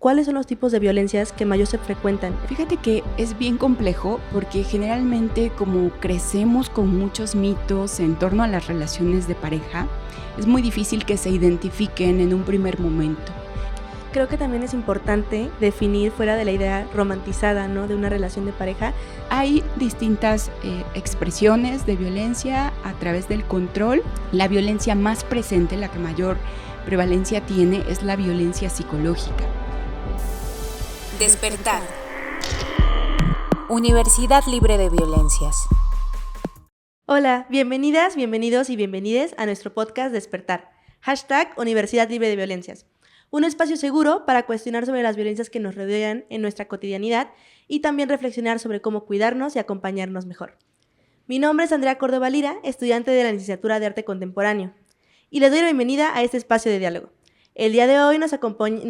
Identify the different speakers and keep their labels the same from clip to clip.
Speaker 1: ¿cuáles son los tipos de violencias que mayor se frecuentan?
Speaker 2: Fíjate que es bien complejo porque generalmente como crecemos con muchos mitos en torno a las relaciones de pareja, es muy difícil que se identifiquen en un primer momento.
Speaker 1: Creo que también es importante definir fuera de la idea romantizada, ¿no?, de una relación de pareja.
Speaker 2: Hay distintas expresiones de violencia a través del control. La violencia más presente, la que mayor prevalencia tiene, es la violencia psicológica.
Speaker 3: Despertar. Universidad Libre de Violencias.
Speaker 1: Hola, bienvenidas, bienvenidos y bienvenides a nuestro podcast Despertar. Universidad Libre de Violencias. Un espacio seguro para cuestionar sobre las violencias que nos rodean en nuestra cotidianidad y también reflexionar sobre cómo cuidarnos y acompañarnos mejor. Mi nombre es Andrea Córdoba Lira, estudiante de la licenciatura de Arte Contemporáneo, y les doy la bienvenida a este espacio de diálogo. El día de hoy nos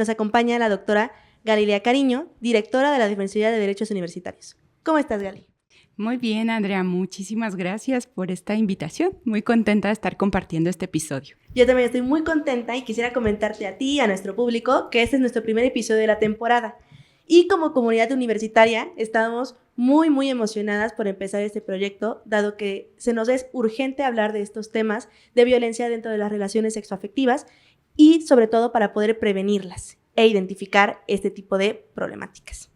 Speaker 1: acompaña la doctora Galilea Cariño, directora de la Defensoría de Derechos Universitarios. ¿Cómo estás, Gali?
Speaker 2: Muy bien, Andrea, muchísimas gracias por esta invitación. Muy contenta de estar compartiendo este episodio.
Speaker 1: Yo también estoy muy contenta y quisiera comentarte a ti y a nuestro público que este es nuestro primer episodio de la temporada. Y como comunidad universitaria estamos muy emocionadas por empezar este proyecto, dado que se nos es urgente hablar de estos temas de violencia dentro de las relaciones sexoafectivas y sobre todo para poder prevenirlas e identificar este tipo de problemáticas.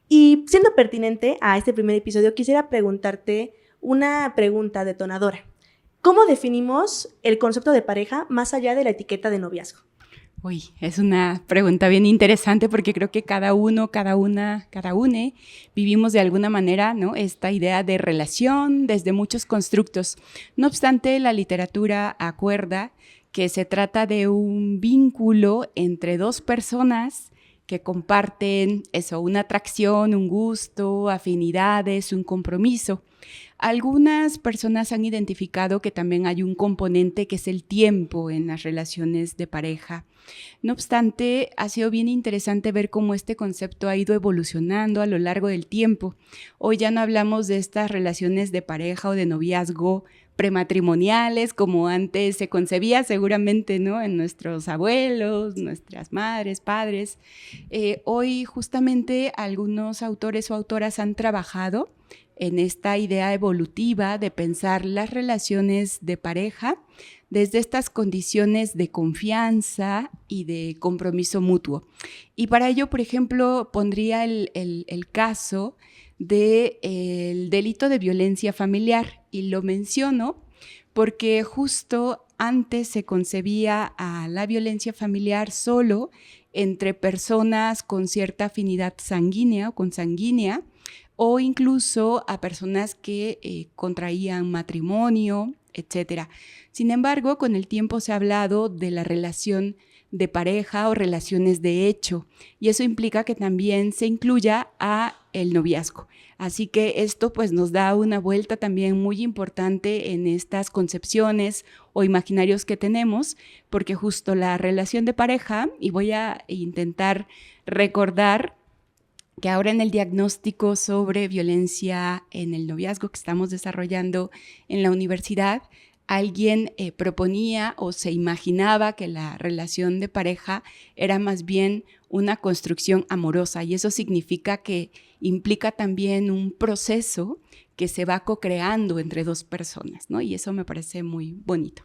Speaker 1: Y siendo pertinente a este primer episodio, quisiera preguntarte una pregunta detonadora. ¿Cómo definimos el concepto de pareja más allá de la etiqueta de noviazgo?
Speaker 2: Uy, es una pregunta bien interesante porque creo que cada uno, cada una vivimos de alguna manera, ¿no?, esta idea de relación desde muchos constructos. No obstante, la literatura acuerda que se trata de un vínculo entre dos personas que comparten eso, una atracción, un gusto, afinidades, un compromiso. Algunas personas han identificado que también hay un componente que es el tiempo en las relaciones de pareja. No obstante, ha sido bien interesante ver cómo este concepto ha ido evolucionando a lo largo del tiempo. Hoy ya no hablamos de estas relaciones de pareja o de noviazgo prematrimoniales como antes se concebía seguramente, ¿no?, en nuestros abuelos, nuestras madres, padres. Hoy justamente algunos autores o autoras han trabajado en esta idea evolutiva de pensar las relaciones de pareja desde estas condiciones de confianza y de compromiso mutuo. Y para ello, por ejemplo, pondría el caso del delito de violencia familiar, y lo menciono porque justo antes se concebía a la violencia familiar solo entre personas con cierta afinidad sanguínea o consanguínea, o incluso a personas que contraían matrimonio, etc. Sin embargo, con el tiempo se ha hablado de la relación de pareja o relaciones de hecho, y eso implica que también se incluya a el noviazgo. Así que esto pues nos da una vuelta también muy importante en estas concepciones o imaginarios que tenemos, porque justo la relación de pareja, y voy a intentar recordar que ahora en el diagnóstico sobre violencia en el noviazgo que estamos desarrollando en la universidad, alguien proponía o se imaginaba que la relación de pareja era más bien una construcción amorosa, y eso significa que implica también un proceso que se va co-creando entre dos personas, ¿no? Y eso me parece muy bonito.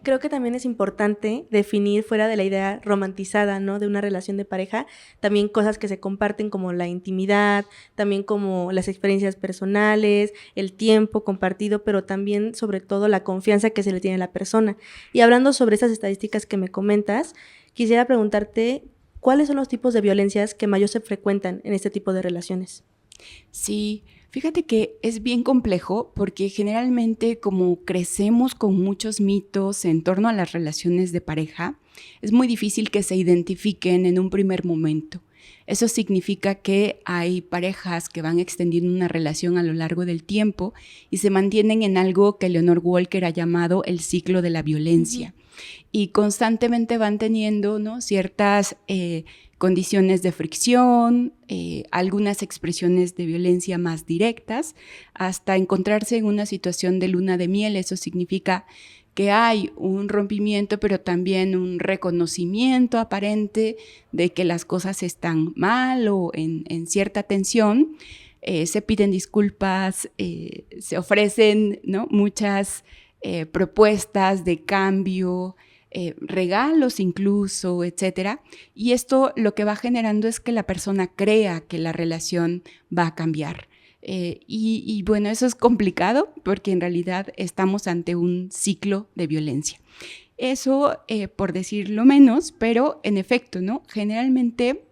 Speaker 1: Creo que también es importante definir fuera de la idea romantizada, ¿no?, de una relación de pareja, también cosas que se comparten como la intimidad, también como las experiencias personales, el tiempo compartido, pero también sobre todo la confianza que se le tiene a la persona. Y hablando sobre esas estadísticas que me comentas, quisiera preguntarte ¿cuáles son los tipos de violencias que mayor se frecuentan en este tipo de relaciones?
Speaker 2: Sí, fíjate que es bien complejo porque generalmente como crecemos con muchos mitos en torno a las relaciones de pareja, es muy difícil que se identifiquen en un primer momento. Eso significa que hay parejas que van extendiendo una relación a lo largo del tiempo y se mantienen en algo que Leonore Walker ha llamado el ciclo de la violencia. Y constantemente van teniendo, ¿no?, ciertas condiciones de fricción, algunas expresiones de violencia más directas, hasta encontrarse en una situación de luna de miel. Eso significa que hay un rompimiento, pero también un reconocimiento aparente de que las cosas están mal o en cierta tensión. Se piden disculpas, se ofrecen, ¿no?, muchas propuestas de cambio, regalos incluso, etcétera. Y esto lo que va generando es que la persona crea que la relación va a cambiar. Y bueno, eso es complicado porque en realidad estamos ante un ciclo de violencia. Eso por decirlo menos, pero en efecto, ¿no?, generalmente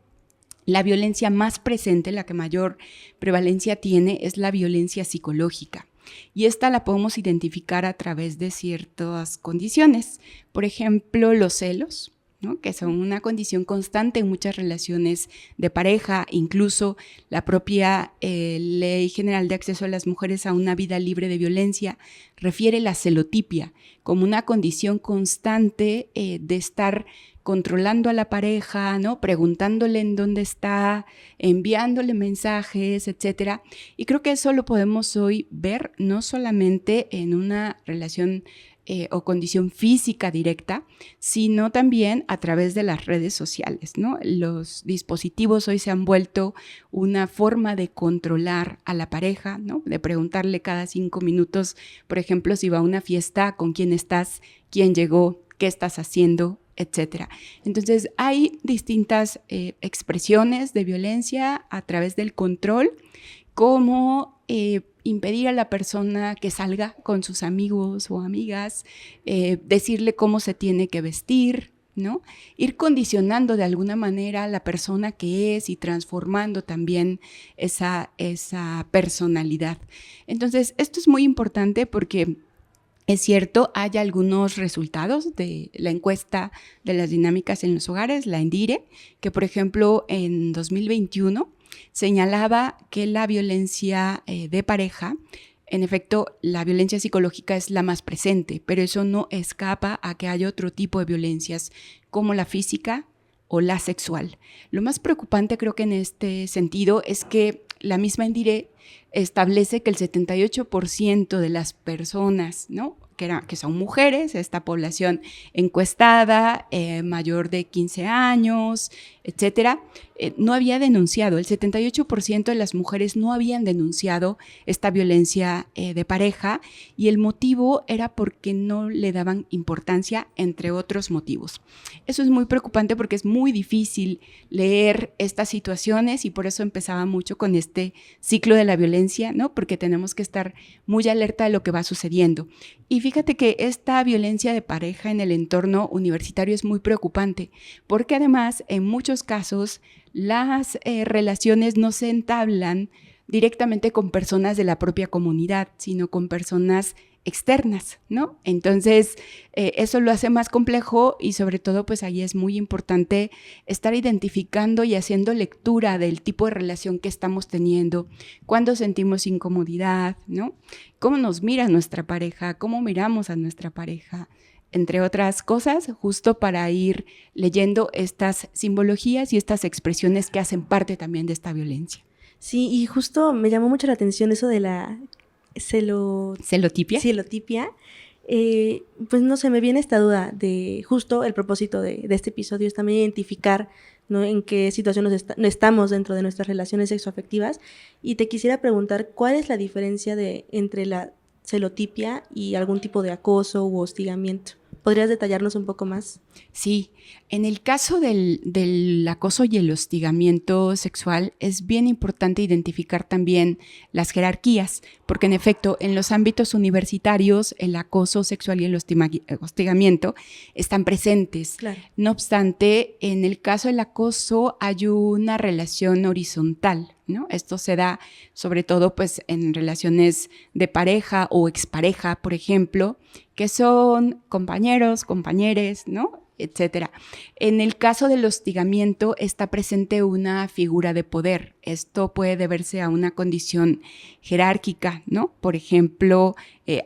Speaker 2: la violencia más presente, la que mayor prevalencia tiene, es la violencia psicológica. Y esta la podemos identificar a través de ciertas condiciones. Por ejemplo, los celos, ¿no?, que son una condición constante en muchas relaciones de pareja. Incluso la propia Ley General de Acceso a las Mujeres a una Vida Libre de Violencia refiere la celotipia como una condición constante de estar controlando a la pareja, ¿no?, preguntándole en dónde está, enviándole mensajes, etcétera. Y creo que eso lo podemos hoy ver no solamente en una relación o condición física directa, sino también a través de las redes sociales, ¿no? Los dispositivos hoy se han vuelto una forma de controlar a la pareja, ¿no?, de preguntarle cada 5 minutos, por ejemplo, si va a una fiesta, con quién estás, quién llegó, qué estás haciendo, etcétera. Entonces, hay distintas expresiones de violencia a través del control, como impedir a la persona que salga con sus amigos o amigas, decirle cómo se tiene que vestir, ¿no?, ir condicionando de alguna manera a la persona que es y transformando también esa personalidad. Entonces, esto es muy importante porque es cierto, hay algunos resultados de la encuesta de las dinámicas en los hogares, la ENDIRE, que por ejemplo en 2021 señalaba que la violencia de pareja, en efecto, la violencia psicológica es la más presente, pero eso no escapa a que haya otro tipo de violencias como la física o la sexual. Lo más preocupante creo que en este sentido es que la misma ENDIRE establece que el 78% de las personas, ¿no?, que son mujeres, esta población encuestada, mayor de 15 años, etcétera, no había denunciado. El 78% de las mujeres no habían denunciado esta violencia de pareja, y el motivo era porque no le daban importancia, entre otros motivos. Eso es muy preocupante porque es muy difícil leer estas situaciones, y por eso empezaba mucho con este ciclo de la violencia, ¿no?, porque tenemos que estar muy alerta de lo que va sucediendo. Y fíjate que esta violencia de pareja en el entorno universitario es muy preocupante, porque además en muchos casos las relaciones no se entablan directamente con personas de la propia comunidad, sino con personas externas, ¿no? Entonces, eso lo hace más complejo, y sobre todo, pues ahí es muy importante estar identificando y haciendo lectura del tipo de relación que estamos teniendo, cuando sentimos incomodidad, ¿no? Cómo nos mira nuestra pareja, cómo miramos a nuestra pareja, entre otras cosas, justo para ir leyendo estas simbologías y estas expresiones que hacen parte también de esta violencia.
Speaker 1: Sí, y justo me llamó mucho la atención eso de la
Speaker 2: ¿Celotipia?
Speaker 1: Celotipia. Pues no sé, me viene esta duda de justo el propósito de este episodio es también identificar, ¿no?, en qué situación estamos dentro de nuestras relaciones sexoafectivas, y te quisiera preguntar cuál es la diferencia entre la celotipia y algún tipo de acoso u hostigamiento. ¿Podrías detallarnos un poco más?
Speaker 2: Sí, en el caso del acoso y el hostigamiento sexual es bien importante identificar también las jerarquías, porque en efecto en los ámbitos universitarios el acoso sexual y el hostigamiento están presentes.
Speaker 1: Claro.
Speaker 2: No obstante, en el caso del acoso hay una relación horizontal, ¿no? Esto se da sobre todo pues, en relaciones de pareja o expareja, por ejemplo, que son compañeros, compañeres, ¿no?, etcétera. En el caso del hostigamiento está presente una figura de poder. Esto puede deberse a una condición jerárquica, ¿no? Por ejemplo,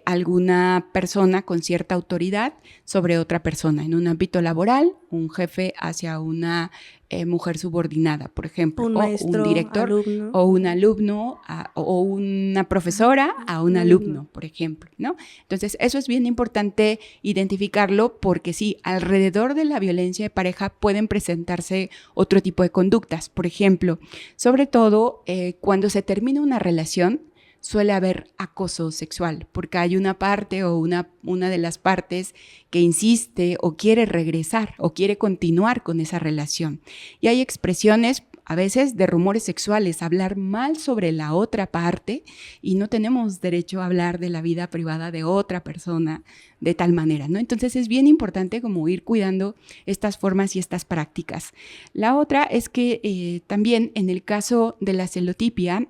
Speaker 2: alguna persona con cierta autoridad sobre otra persona. En un ámbito laboral, un jefe hacia una mujer subordinada, por ejemplo,
Speaker 1: un maestro,
Speaker 2: un director,
Speaker 1: alumno,
Speaker 2: o un alumno, o una profesora a un alumno, por ejemplo, ¿no? Entonces, eso es bien importante identificarlo porque sí, alrededor de la violencia de pareja pueden presentarse otro tipo de conductas. Por ejemplo, sobre todo cuando se termina una relación, suele haber acoso sexual, porque hay una parte o una de las partes que insiste o quiere regresar o quiere continuar con esa relación. Y hay expresiones a veces de rumores sexuales, hablar mal sobre la otra parte, y no tenemos derecho a hablar de la vida privada de otra persona de tal manera, ¿no? Entonces es bien importante como ir cuidando estas formas y estas prácticas. La otra es que también en el caso de la celotipia,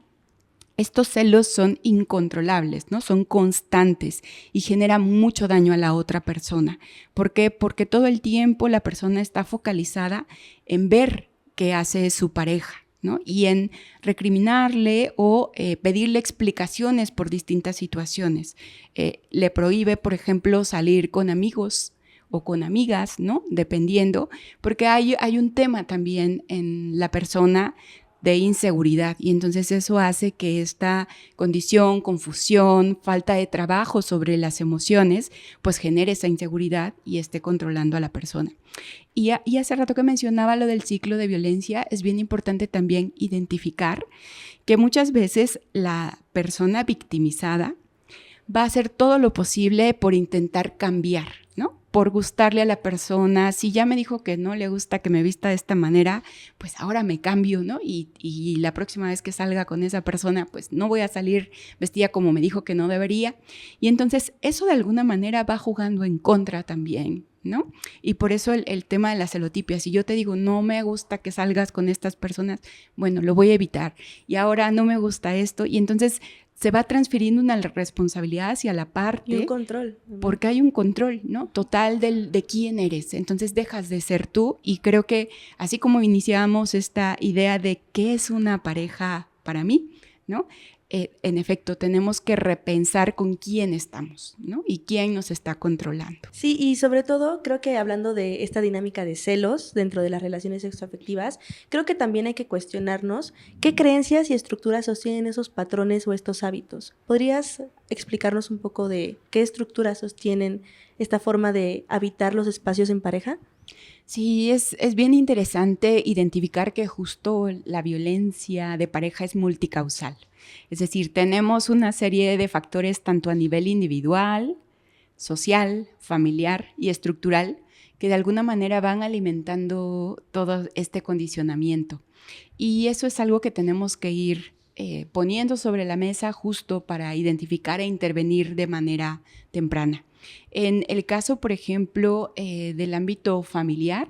Speaker 2: estos celos son incontrolables, ¿no? Son constantes y generan mucho daño a la otra persona. ¿Por qué? Porque todo el tiempo la persona está focalizada en ver qué hace su pareja, ¿no? Y en recriminarle o pedirle explicaciones por distintas situaciones. Le prohíbe, por ejemplo, salir con amigos o con amigas, ¿no? Dependiendo, porque hay un tema también en la persona de inseguridad, y entonces eso hace que esta condición, confusión, falta de trabajo sobre las emociones, pues genere esa inseguridad y esté controlando a la persona. Y hace rato que mencionaba lo del ciclo de violencia, es bien importante también identificar que muchas veces la persona victimizada va a hacer todo lo posible por intentar cambiar, ¿no? Por gustarle a la persona. Si ya me dijo que no le gusta que me vista de esta manera, pues ahora me cambio, ¿no? Y la próxima vez que salga con esa persona, pues no voy a salir vestida como me dijo que no debería. Y entonces eso de alguna manera va jugando en contra también, ¿no? Y por eso el tema de la celotipia. Si yo te digo, no me gusta que salgas con estas personas, bueno, lo voy a evitar. Y ahora no me gusta esto. Y entonces se va transfiriendo una responsabilidad hacia la parte.
Speaker 1: Y un control.
Speaker 2: Porque hay un control, ¿no? Total de quién eres. Entonces dejas de ser tú, y creo que así como iniciamos esta idea de qué es una pareja para mí, ¿no? En efecto, tenemos que repensar con quién estamos, ¿no? Y quién nos está controlando.
Speaker 1: Sí, y sobre todo creo que hablando de esta dinámica de celos dentro de las relaciones sexoafectivas, creo que también hay que cuestionarnos qué creencias y estructuras sostienen esos patrones o estos hábitos. ¿Podrías explicarnos un poco de qué estructuras sostienen esta forma de habitar los espacios en pareja?
Speaker 2: Sí, es bien interesante identificar que justo la violencia de pareja es multicausal. Es decir, tenemos una serie de factores tanto a nivel individual, social, familiar y estructural que de alguna manera van alimentando todo este condicionamiento. Y eso es algo que tenemos que ir poniendo sobre la mesa justo para identificar e intervenir de manera temprana. En el caso, por ejemplo, del ámbito familiar,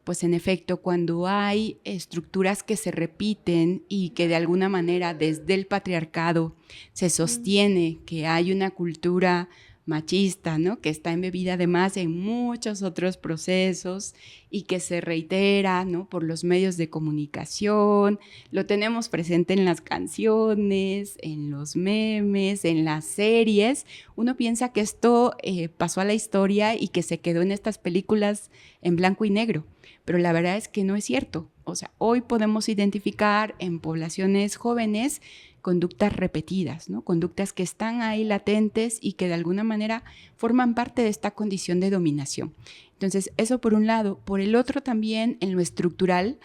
Speaker 2: pues en efecto, cuando hay estructuras que se repiten y que de alguna manera desde el patriarcado se sostiene que hay una cultura machista, ¿no? Que está embebida además en muchos otros procesos y que se reitera, ¿no? Por los medios de comunicación, lo tenemos presente en las canciones, en los memes, en las series. Uno piensa que esto pasó a la historia y que se quedó en estas películas en blanco y negro, pero la verdad es que no es cierto. O sea, hoy podemos identificar en poblaciones jóvenes conductas repetidas, ¿no? Conductas que están ahí latentes y que de alguna manera forman parte de esta condición de dominación. Entonces, eso por un lado. Por el otro también, en lo estructural,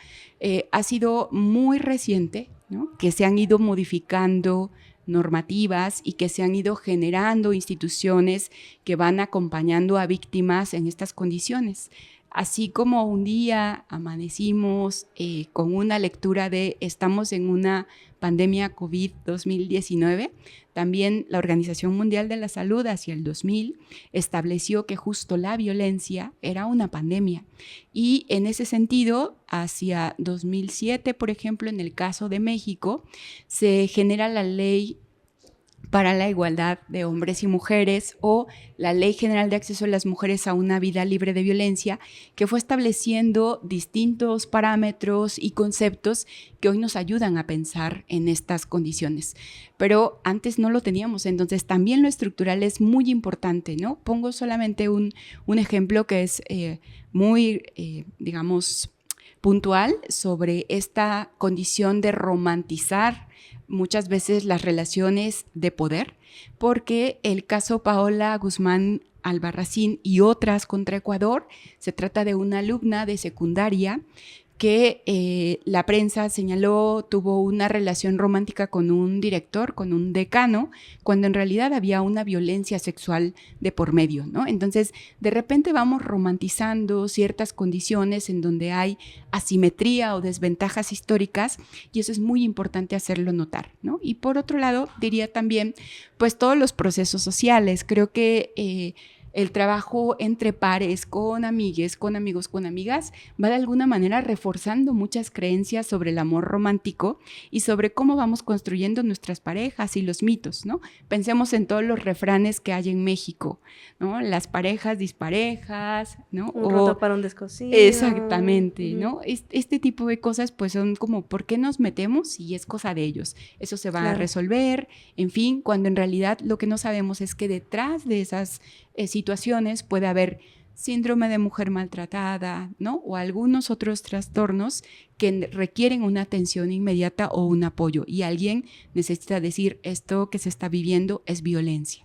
Speaker 2: ha sido muy reciente, ¿no? Que se han ido modificando normativas y que se han ido generando instituciones que van acompañando a víctimas en estas condiciones. Así como un día amanecimos con una lectura de estamos en una pandemia COVID-2019, también la Organización Mundial de la Salud hacia el 2000 estableció que justo la violencia era una pandemia. Y en ese sentido, hacia 2007, por ejemplo, en el caso de México, se genera la ley para la igualdad de hombres y mujeres, o la Ley General de Acceso de las Mujeres a una Vida Libre de Violencia, que fue estableciendo distintos parámetros y conceptos que hoy nos ayudan a pensar en estas condiciones. Pero antes no lo teníamos, entonces también lo estructural es muy importante, ¿no? Pongo solamente un ejemplo que es muy, digamos, puntual sobre esta condición de romantizar muchas veces las relaciones de poder, porque el caso Paola Guzmán Albarracín y otras contra Ecuador, se trata de una alumna de secundaria que la prensa señaló tuvo una relación romántica con un director, con un decano, cuando en realidad había una violencia sexual de por medio, ¿no? Entonces, de repente vamos romantizando ciertas condiciones en donde hay asimetría o desventajas históricas, y eso es muy importante hacerlo notar, ¿no? Y por otro lado, diría también, pues todos los procesos sociales. Creo que el trabajo entre pares, con amigues, con amigos, con amigas, va de alguna manera reforzando muchas creencias sobre el amor romántico y sobre cómo vamos construyendo nuestras parejas y los mitos, ¿no? Pensemos en todos los refranes que hay en México, ¿no? Las parejas disparejas, ¿no?
Speaker 1: Un roto para un descosido.
Speaker 2: Exactamente, ¿no? Este tipo de cosas pues son como, ¿por qué nos metemos? Y es cosa de ellos. Eso se va a resolver, en fin, cuando en realidad lo que no sabemos es que detrás de esas situaciones puede haber síndrome de mujer maltratada, ¿no? O algunos otros trastornos que requieren una atención inmediata o un apoyo, y alguien necesita decir, esto que se está viviendo es violencia.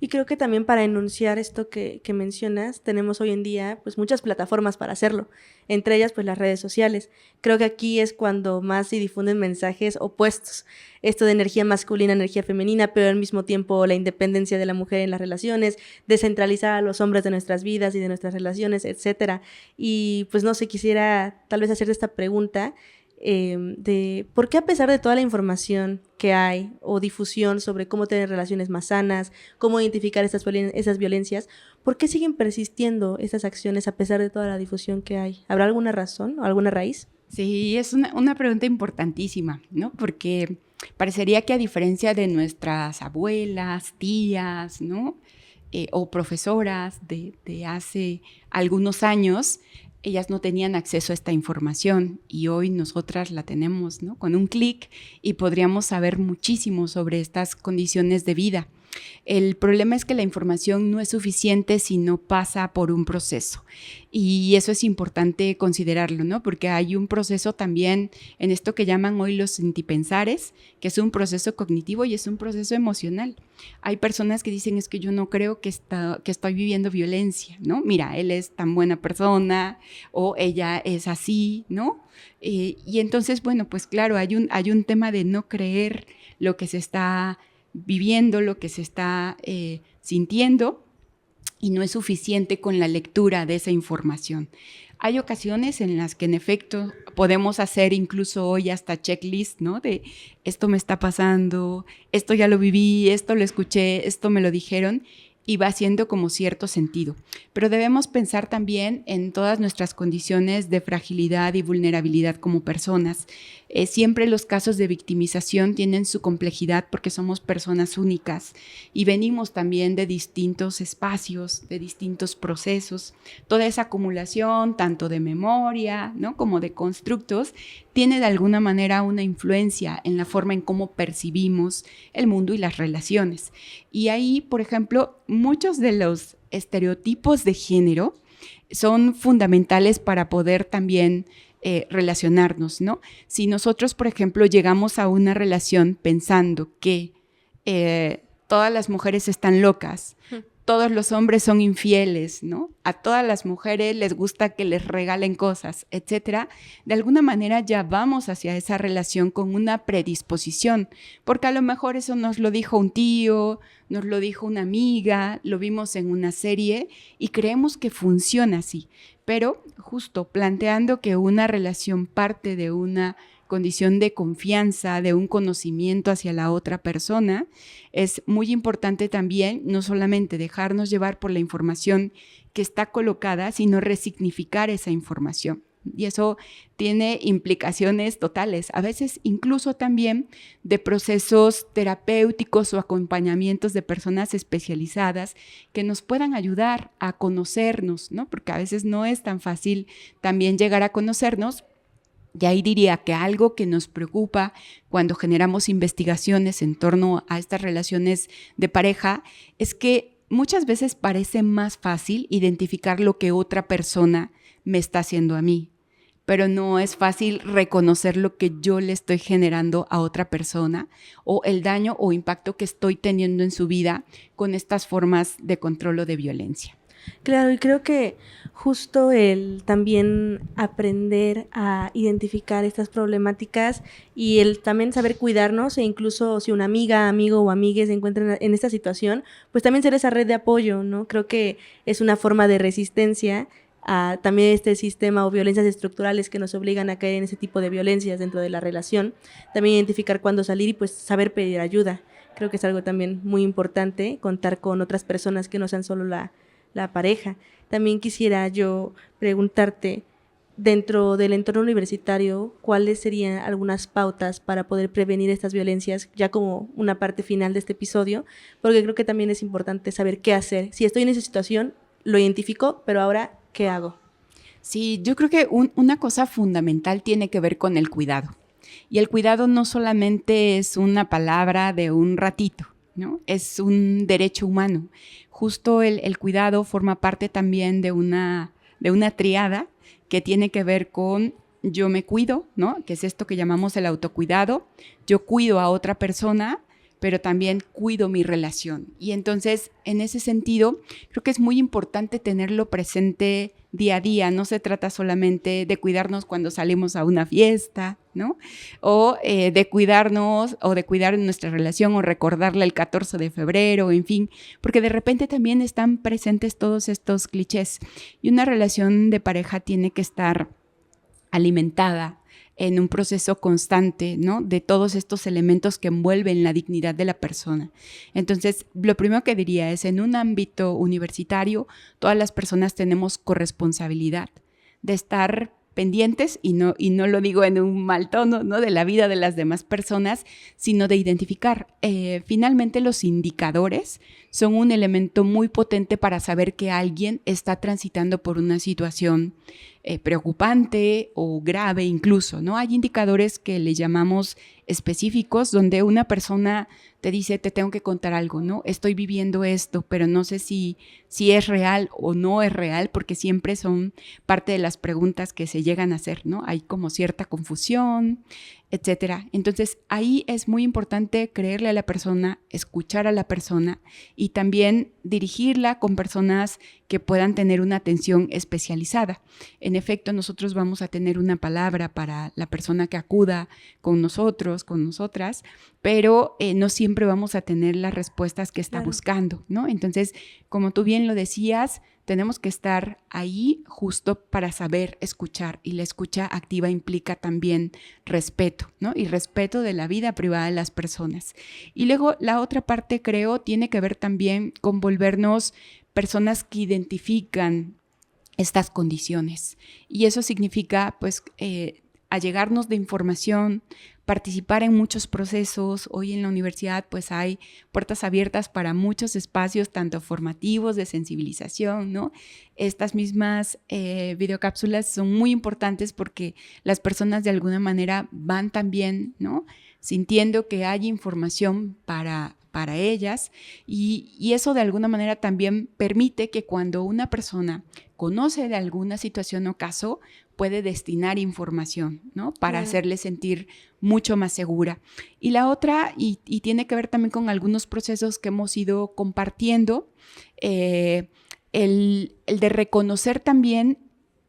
Speaker 1: Y creo que también para enunciar esto que mencionas, tenemos hoy en día pues muchas plataformas para hacerlo, entre ellas pues las redes sociales. Creo que aquí es cuando más se difunden mensajes opuestos, esto de energía masculina, energía femenina, pero al mismo tiempo la independencia de la mujer en las relaciones, descentralizar a los hombres de nuestras vidas y de nuestras relaciones, etcétera. Y pues no sé, quisiera tal vez hacerte esta pregunta, de por qué, a pesar de toda la información que hay o difusión sobre cómo tener relaciones más sanas, cómo identificar esas violencias, ¿por qué siguen persistiendo estas acciones a pesar de toda la difusión que hay? ¿Habrá alguna razón o alguna raíz?
Speaker 2: Sí, es una pregunta importantísima, ¿no? Porque parecería que, a diferencia de nuestras abuelas, tías, ¿no? O profesoras de hace algunos años, ellas no tenían acceso a esta información, y hoy nosotras la tenemos, ¿no? Con un clic, y podríamos saber muchísimo sobre estas condiciones de vida. El problema es que la información no es suficiente si no pasa por un proceso, y eso es importante considerarlo, ¿no? Porque hay un proceso también en esto que llaman hoy los sentipensares, que es un proceso cognitivo y es un proceso emocional. Hay personas que dicen, es que yo no creo que estoy viviendo violencia, ¿no? Mira, él es tan buena persona, o ella es así, ¿no? Y entonces, bueno, pues claro, hay un tema de no creer lo que se está viviendo, lo que se está sintiendo, y no es suficiente con la lectura de esa información. Hay ocasiones en las que en efecto podemos hacer incluso hoy hasta checklist, ¿no? De esto me está pasando, esto ya lo viví, esto lo escuché, esto me lo dijeron, y va haciendo como cierto sentido. Pero debemos pensar también en todas nuestras condiciones de fragilidad y vulnerabilidad como personas. Siempre los casos de victimización tienen su complejidad porque somos personas únicas y venimos también de distintos espacios, de distintos procesos. Toda esa acumulación, tanto de memoria, ¿no?, como de constructos, tiene de alguna manera una influencia en la forma en cómo percibimos el mundo y las relaciones. Y ahí, por ejemplo, muchos de los estereotipos de género son fundamentales para poder también relacionarnos, ¿no? Si nosotros, por ejemplo, llegamos a una relación pensando que todas las mujeres están locas, todos los hombres son infieles, ¿no? A todas las mujeres les gusta que les regalen cosas, etcétera, de alguna manera ya vamos hacia esa relación con una predisposición, porque a lo mejor eso nos lo dijo un tío, nos lo dijo una amiga, lo vimos en una serie y creemos que funciona así. Pero justo planteando que una relación parte de una condición de confianza, de un conocimiento hacia la otra persona, es muy importante también no solamente dejarnos llevar por la información que está colocada, sino resignificar esa información, Y eso tiene implicaciones totales, a veces incluso también de procesos terapéuticos o acompañamientos de personas especializadas que nos puedan ayudar a conocernos, ¿no? Porque a veces no es tan fácil también llegar a conocernos. Y ahí diría que algo que nos preocupa cuando generamos investigaciones en torno a estas relaciones de pareja es que muchas veces parece más fácil identificar lo que otra persona me está haciendo a mí, pero no es fácil reconocer lo que yo le estoy generando a otra persona o el daño o impacto que estoy teniendo en su vida con estas formas de control o de violencia.
Speaker 1: Claro, y creo que justo el también aprender a identificar estas problemáticas y el también saber cuidarnos, e incluso si una amiga, amigo o amigue se encuentran en esta situación, pues también ser esa red de apoyo, ¿no? Creo que es una forma de resistencia a también este sistema o violencias estructurales que nos obligan a caer en ese tipo de violencias dentro de la relación. También identificar cuándo salir y pues saber pedir ayuda. Creo que es algo también muy importante, contar con otras personas que no sean solo la pareja. También quisiera yo preguntarte, dentro del entorno universitario, ¿cuáles serían algunas pautas para poder prevenir estas violencias, ya como una parte final de este episodio? Porque creo que también es importante saber qué hacer. Si estoy en esa situación, lo identifico, pero ahora, ¿qué hago?
Speaker 2: Sí, yo creo que una cosa fundamental tiene que ver con el cuidado. Y el cuidado no solamente es una palabra de un ratito, ¿no? Es un derecho humano. Justo el cuidado forma parte también de una tríada que tiene que ver con yo me cuido, ¿no? Que es esto que llamamos el autocuidado. Yo cuido a otra persona, pero también cuido mi relación. Y entonces, en ese sentido, creo que es muy importante tenerlo presente día a día. No se trata solamente de cuidarnos cuando salimos a una fiesta, ¿no? O de cuidarnos o de cuidar nuestra relación o recordarla el 14 de febrero, en fin, porque de repente también están presentes todos estos clichés. Y una relación de pareja tiene que estar alimentada en un proceso constante, ¿no? De todos estos elementos que envuelven la dignidad de la persona. Entonces, lo primero que diría es, en un ámbito universitario, todas las personas tenemos corresponsabilidad de estar pendientes, y no lo digo en un mal tono, ¿no? De la vida de las demás personas, sino de identificar. Finalmente, los indicadores son un elemento muy potente para saber que alguien está transitando por una situación preocupante o grave incluso, ¿no? Hay indicadores que le llamamos específicos, donde una persona te dice, te tengo que contar algo, ¿no? Estoy viviendo esto, pero no sé si es real o no es real, porque siempre son parte de las preguntas que se llegan a hacer, ¿no? Hay como cierta confusión, etcétera. Entonces, ahí es muy importante creerle a la persona, escuchar a la persona y también dirigirla con personas que puedan tener una atención especializada. En efecto, nosotros vamos a tener una palabra para la persona que acuda con nosotros, con nosotras, pero no siempre vamos a tener las respuestas que está buscando, ¿no? Entonces, como tú bien lo decías, tenemos que estar ahí justo para saber escuchar, y la escucha activa implica también respeto, ¿no? Y respeto de la vida privada de las personas. Y luego la otra parte, creo, tiene que ver también con volvernos personas que identifican estas condiciones. Y eso significa, pues, allegarnos de información, participar en muchos procesos. Hoy en la universidad pues hay puertas abiertas para muchos espacios, tanto formativos, de sensibilización, ¿no? Estas mismas videocápsulas son muy importantes porque las personas de alguna manera van también, ¿no? Sintiendo que hay información para ellas, y eso de alguna manera también permite que cuando una persona conoce de alguna situación o caso, puede destinar información, ¿no? Para hacerle sentir mucho más segura. Y la otra, y tiene que ver también con algunos procesos que hemos ido compartiendo, el de reconocer también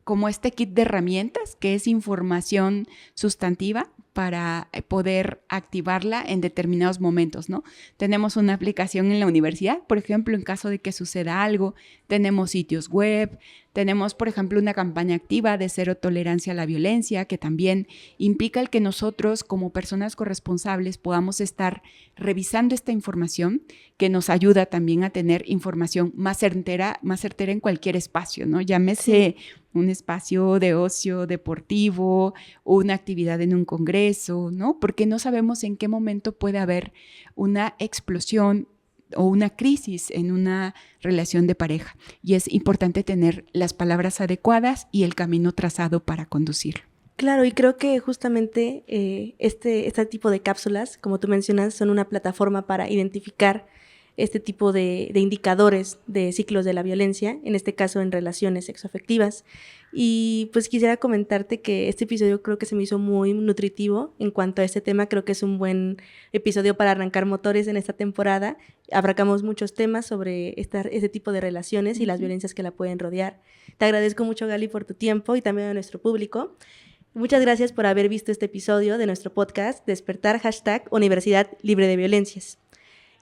Speaker 2: como este kit de herramientas, que es información sustantiva, para poder activarla en determinados momentos, ¿no? Tenemos una aplicación en la universidad, por ejemplo, en caso de que suceda algo, tenemos sitios web, Tenemos, por ejemplo, una campaña activa de cero tolerancia a la violencia, que también implica el que nosotros, como personas corresponsables, podamos estar revisando esta información, que nos ayuda también a tener información más certera en cualquier espacio, ¿no? Llámese un espacio de ocio deportivo, o una actividad en un congreso, ¿no? Porque no sabemos en qué momento puede haber una explosión o una crisis en una relación de pareja. Y es importante tener las palabras adecuadas y el camino trazado para conducirlo.
Speaker 1: Claro, y creo que justamente este tipo de cápsulas, como tú mencionas, son una plataforma para identificar este tipo de indicadores de ciclos de la violencia, en este caso en relaciones sexoafectivas. Y pues quisiera comentarte que este episodio creo que se me hizo muy nutritivo en cuanto a este tema. Creo que es un buen episodio para arrancar motores en esta temporada. Abarcamos muchos temas sobre este tipo de relaciones y las violencias que la pueden rodear. Te agradezco mucho, Gali, por tu tiempo y también a nuestro público. Muchas gracias por haber visto este episodio de nuestro podcast Despertar #Universidad Libre de Violencias.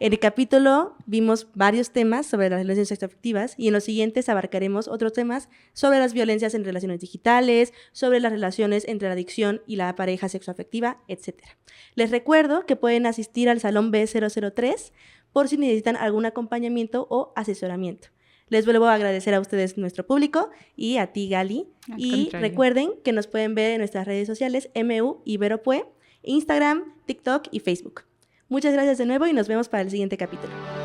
Speaker 1: En el capítulo vimos varios temas sobre las violencias sexoafectivas y en los siguientes abarcaremos otros temas sobre las violencias en relaciones digitales, sobre las relaciones entre la adicción y la pareja sexoafectiva, etc. Les recuerdo que pueden asistir al Salón B003 por si necesitan algún acompañamiento o asesoramiento. Les vuelvo a agradecer a ustedes, nuestro público, y a ti, Gali. Y recuerden que nos pueden ver en nuestras redes sociales MU Iberopue, Instagram, TikTok y Facebook. Muchas gracias de nuevo y nos vemos para el siguiente capítulo.